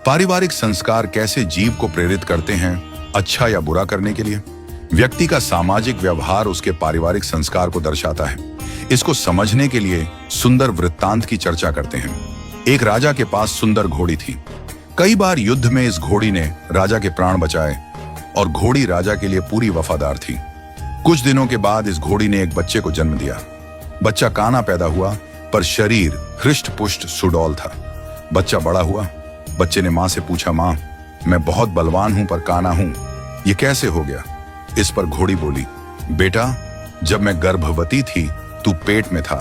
पारिवारिक संस्कार कैसे जीव को प्रेरित करते हैं अच्छा या बुरा करने के लिए? व्यक्ति का सामाजिक व्यवहार उसके पारिवारिक संस्कार को दर्शाता है। इसको समझने के लिए सुंदर वृत्तांत की चर्चा करते हैं। एक राजा के पास सुंदर घोड़ी थी। कई बार युद्ध में इस घोड़ी ने राजा के प्राण बचाए और घोड़ी राजा के लिए पूरी वफादार थी। कुछ दिनों के बाद इस घोड़ी ने एक बच्चे को जन्म दिया। बच्चा काना पैदा हुआ, पर शरीर हृष्ट पुष्ट सुडौल था। बच्चा बड़ा हुआ। बच्चे ने मां से पूछा, मां, मैं बहुत बलवान हूं पर काना हूं, ये कैसे हो गया? इस पर घोड़ी बोली, बेटा, जब मैं गर्भवती थी तू पेट में था,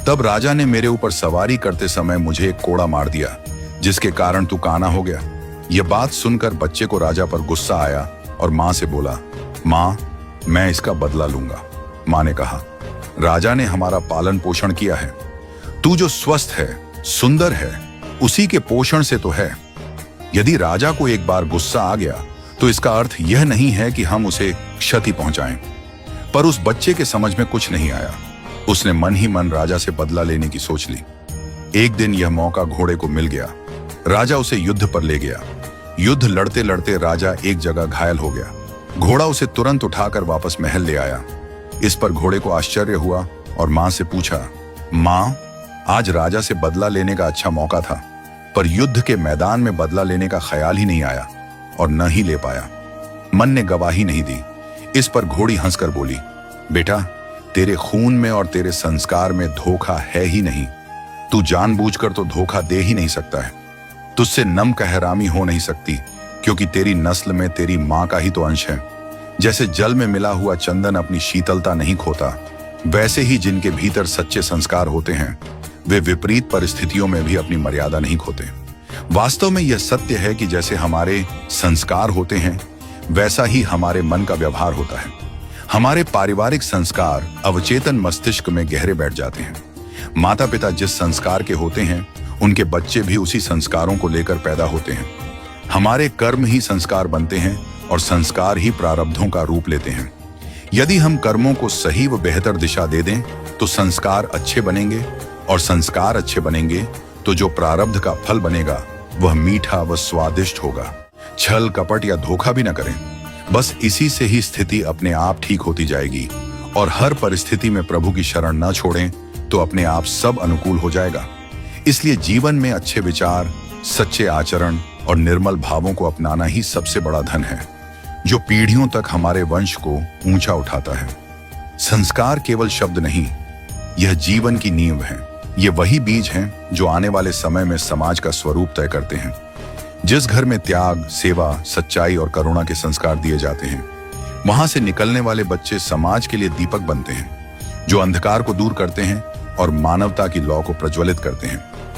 तब राजा ने मेरे ऊपर सवारी करते समय मुझे एक कोड़ा मार दिया, जिसके कारण तू काना हो गया। यह बात सुनकर बच्चे को राजा पर गुस्सा आया और मां से बोला, मां, मैं इसका बदला लूंगा। मां ने कहा, राजा ने हमारा पालन पोषण किया है। तू जो स्वस्थ है, सुंदर है, उसी के पोषण से तो है। यदि राजा को एक बार गुस्सा आ गया तो इसका अर्थ यह नहीं है कि हम उसे क्षति पहुंचाएं। पर उस बच्चे के समझ में कुछ नहीं आया। उसने मन ही मन राजा से बदला लेने की सोच ली। एक दिन यह मौका घोड़े को मिल गया। राजा उसे युद्ध पर ले गया। युद्ध लड़ते लड़ते राजा एक जगह घायल हो गया। घोड़ा उसे तुरंत उठाकर वापस महल ले आया। इस पर घोड़े को आश्चर्य हुआ और मां से पूछा, मां, आज राजा से बदला लेने का अच्छा मौका था, पर युद्ध के मैदान में बदला लेने का ख्याल ही नहीं आया और न ही ले पाया। मन ने गवाही नहीं दी। इस पर घोड़ी हंसकर बोली, बेटा, तेरे खून में और तेरे संस्कार में धोखा है ही नहीं। तू जानबूझकर तो धोखा दे ही नहीं सकता है। तुझसे नम कहरामी हो नहीं सकती, क्योंकि तेरी नस्ल में तेरी मां का ही तो अंश है। जैसे जल में मिला हुआ चंदन अपनी शीतलता नहीं खोता, वैसे ही जिनके भीतर सच्चे संस्कार होते हैं वे विपरीत परिस्थितियों में भी अपनी मर्यादा नहीं खोते। वास्तव में यह सत्य है कि जैसे हमारे संस्कार होते हैं, वैसा ही हमारे मन का व्यवहार होता है। हमारे पारिवारिक संस्कार अवचेतन मस्तिष्क में गहरे बैठ जाते हैं। माता पिता जिस संस्कार के होते हैं, उनके बच्चे भी उसी संस्कारों को लेकर पैदा होते हैं। हमारे कर्म ही संस्कार बनते हैं और संस्कार ही प्रारब्धों का रूप लेते हैं। यदि हम कर्मों को सही व बेहतर दिशा दे दें तो संस्कार अच्छे बनेंगे, और संस्कार अच्छे बनेंगे तो जो प्रारब्ध का फल बनेगा वह मीठा व स्वादिष्ट होगा। छल कपट या धोखा भी न करें। बस इसी से ही स्थिति अपने आप ठीक होती जाएगी, और हर परिस्थिति में प्रभु की शरण न छोड़ें तो अपने आप सब अनुकूल हो जाएगा। इसलिए जीवन में अच्छे विचार, सच्चे आचरण और निर्मल भावों को अपनाना ही सबसे बड़ा धन है, जो पीढ़ियों तक हमारे वंश को ऊंचा उठाता है। संस्कार केवल शब्द नहीं, यह जीवन की नींव है। ये वही बीज हैं जो आने वाले समय में समाज का स्वरूप तय करते हैं। जिस घर में त्याग, सेवा, सच्चाई और करुणा के संस्कार दिए जाते हैं, वहां से निकलने वाले बच्चे समाज के लिए दीपक बनते हैं, जो अंधकार को दूर करते हैं और मानवता की लौ को प्रज्वलित करते हैं।